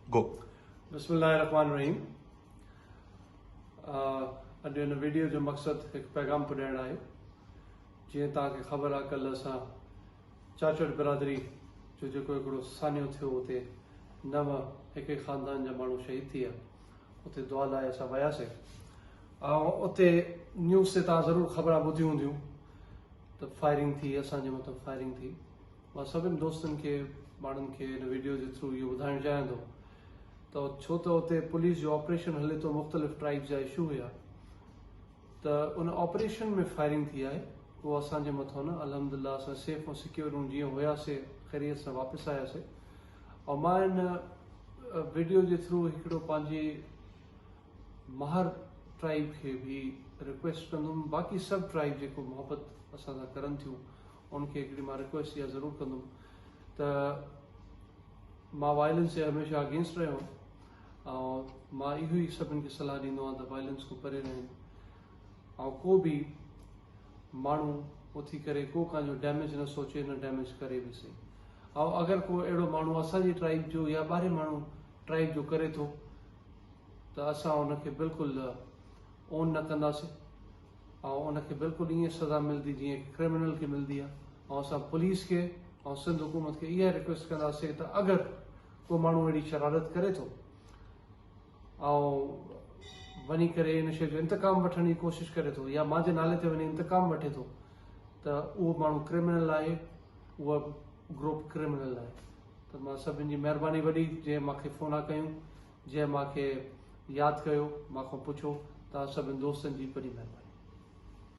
गो। बिस्मिल्लाहिर्रहमानिर्रहीम। अॼु हिन वीडियो जो मक़सदु हिकु पैगाम पुॼाइणु आहे। जीअं तव्हांखे ख़बर आहे, कल्ह असां चाचड़ बिरादरी जो जेको हिकिड़ो सान्यो थियो, उते 9 हिक ख़ानदान जा माण्हू शहीद थी विया। उते दुआ लाइ असां वियासीं ऐं उते न्यूज़ ते तव्हां ज़रूरु ख़बरां ॿुधियूं हूंदियूं त फायरिंग थी, असांजे मथां फायरिंग थी। मां सभिनी दोस्तनि खे, माण्हुनि खे हिन वीडियो जे थ्रू इहो ॿुधाइणु चाहियां थो त छो त उते पुलिस जो ऑपरेशन हले थो, मुख़्तलिफ़ ट्राइब्स जा इशू हुया, त उन ऑपरेशन में फायरिंग थी आहे। उहो असांजे मथां न, अल्हम्दुलिल्लाह असां सेफ ऐं सिक्योर जीअं हुयासीं ख़ैरियत सां वापसि आयासीं। ऐं मां हिन वीडियो जे थ्रू हिकिड़ो पंहिंजी महार ट्राइब खे बि रिक्वेस्ट कंदुमि, बाक़ी सभु ट्राइब जेको मोहबत असां सां करनि थियूं उनखे हिकिड़ी मां रिक्वेस्ट इहा ज़रूरु कंदुमि त मां वायलेंस जे हमेशह अगेंस्ट रहियो ऐं मां इहो ई सभिनि खे सलाह ॾींदो आहियां त वायलेंस खां परे रहनि ऐं को बि माण्हू उथी करे को कंहिंजो डैमेज न सोचे, न डैमेज करे बि सही। ऐं अगरि को अहिड़ो माण्हू असांजी ट्राइब जो या ॿाहिरि माण्हू ट्राइब जो करे थो त असां उनखे बिल्कुलु ओन न कंदासीं ऐं उनखे बिल्कुलु ईअं सज़ा मिलंदी जीअं क्रिमिनल खे मिलंदी आहे। ऐं असां पुलिस खे ऐं सिंध हुकूमत खे इहा रिक्वेस्ट कंदासीं त अगरि को माण्हू अहिड़ी शरारत करे थो ऐं वञी करे इन शइ जो इंतकाम वठण जी कोशिशि करे थो या मुंहिंजे नाले ते वञी इंतकाम वठे थो, त उहो माण्हू क्रिमिनल आहे, उहा ग्रुप क्रिमिनल आहे। त मां सभिनि जी महिरबानी वॾी, जंहिं मूंखे फ़ोन कयूं, जंहिं मूंखे यादि कयो, मूंखां पुछो, तव्हां सभिनि दोस्तनि जी वॾी महिरबानी।